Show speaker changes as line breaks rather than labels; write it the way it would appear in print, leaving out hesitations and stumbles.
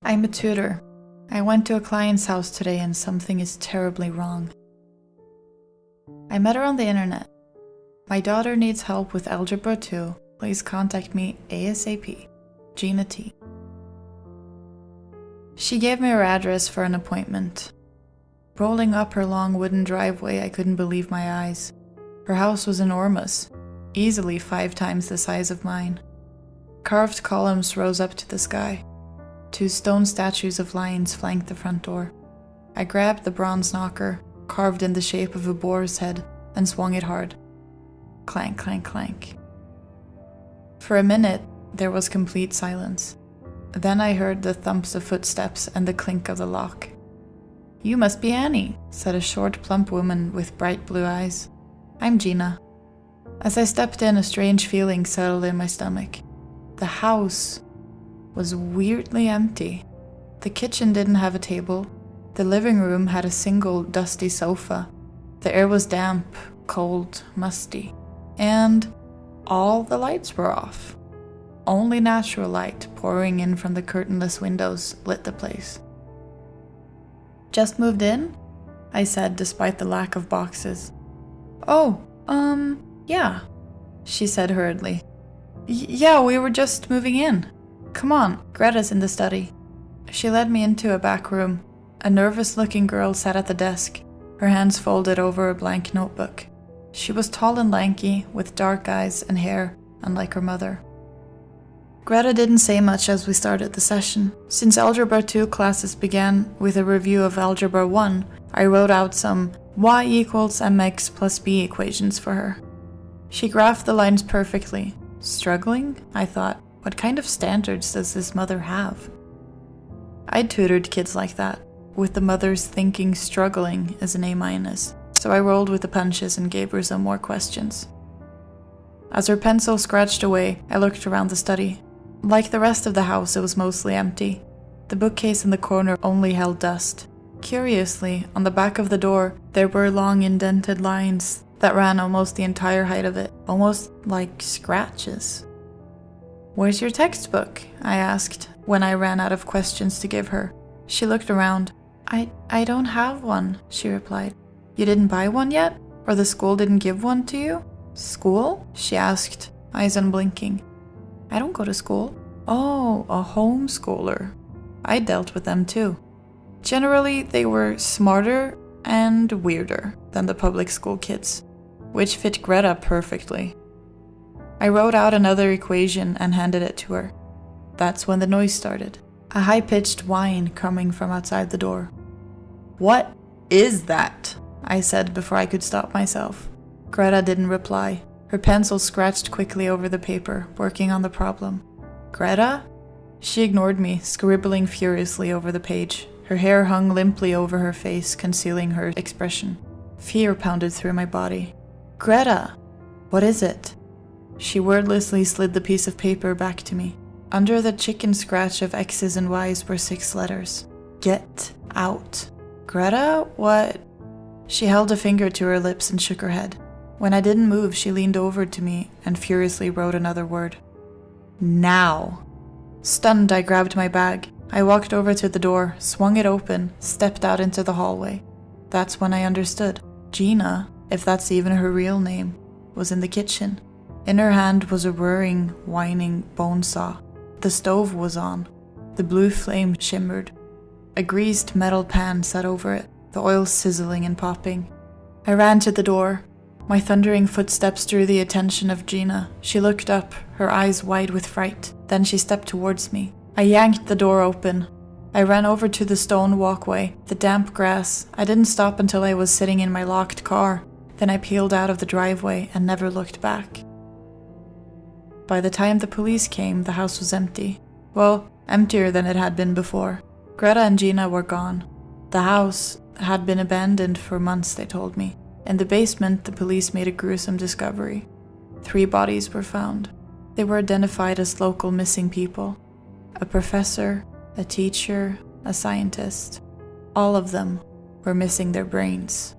I'm a tutor. I went to a client's house today and something is terribly wrong. I met her on the internet. My daughter needs help with Algebra 2. Please contact me ASAP. Gina T. She gave me her address for an appointment. Rolling up her long wooden driveway, I couldn't believe my eyes. Her house was enormous, easily 5 times the size of mine. Carved columns rose up to the sky. 2 stone statues of lions flanked the front door. I grabbed the bronze knocker, carved in the shape of a boar's head, and swung it hard. Clank, clank, clank. For a minute, there was complete silence. Then I heard the thumps of footsteps and the clink of the lock. "You must be Annie," said a short, plump woman with bright blue eyes. "I'm Gina." As I stepped in, a strange feeling settled in my stomach. The house was weirdly empty. The kitchen didn't have a table. The living room had a single dusty sofa. The air was damp, cold, musty. And all the lights were off. Only natural light pouring in from the curtainless windows lit the place. "Just moved in?" I said, despite the lack of boxes. "Oh, yeah," she said hurriedly. Yeah, we were just moving in. Come on, Greta's in the study." She led me into a back room. A nervous-looking girl sat at the desk, her hands folded over a blank notebook. She was tall and lanky, with dark eyes and hair, unlike her mother. Greta didn't say much as we started the session. Since Algebra 2 classes began with a review of Algebra 1, I wrote out some y equals mx plus b equations for her. She graphed the lines perfectly. Struggling? I thought, what kind of standards does this mother have? I tutored kids like that, with the mothers thinking struggling is an A-, so I rolled with the punches and gave her some more questions. As her pencil scratched away, I looked around the study. Like the rest of the house, it was mostly empty. The bookcase in the corner only held dust. Curiously, on the back of the door, there were long indented lines that ran almost the entire height of it, almost like scratches. "Where's your textbook?" I asked, when I ran out of questions to give her. She looked around. I don't have one," she replied. "You didn't buy one yet? Or the school didn't give one to you?" "School?" she asked, eyes unblinking. "I don't go to school." "Oh, a homeschooler." I dealt with them too. Generally, they were smarter and weirder than the public school kids, which fit Greta perfectly. I wrote out another equation and handed it to her. That's when the noise started. A high-pitched whine coming from outside the door. "What is that?" I said before I could stop myself. Greta didn't reply. Her pencil scratched quickly over the paper, working on the problem. "Greta?" She ignored me, scribbling furiously over the page. Her hair hung limply over her face, concealing her expression. Fear pounded through my body. "Greta! What is it?" She wordlessly slid the piece of paper back to me. Under the chicken scratch of X's and Y's were 6 letters. "Get out." "Greta, what?" She held a finger to her lips and shook her head. When I didn't move, she leaned over to me and furiously wrote another word. "Now." Stunned, I grabbed my bag. I walked over to the door, swung it open, stepped out into the hallway. That's when I understood. Gina, if that's even her real name, was in the kitchen. In her hand was a whirring, whining bone saw. The stove was on. The blue flame shimmered. A greased metal pan sat over it, the oil sizzling and popping. I ran to the door. My thundering footsteps drew the attention of Gina. She looked up, her eyes wide with fright. Then she stepped towards me. I yanked the door open. I ran over to the stone walkway, the damp grass. I didn't stop until I was sitting in my locked car. Then I peeled out of the driveway and never looked back. By the time the police came, the house was empty. Well, emptier than it had been before. Greta and Gina were gone. The house had been abandoned for months, they told me. In the basement, the police made a gruesome discovery. 3 bodies were found. They were identified as local missing people. A professor, a teacher, a scientist. All of them were missing their brains.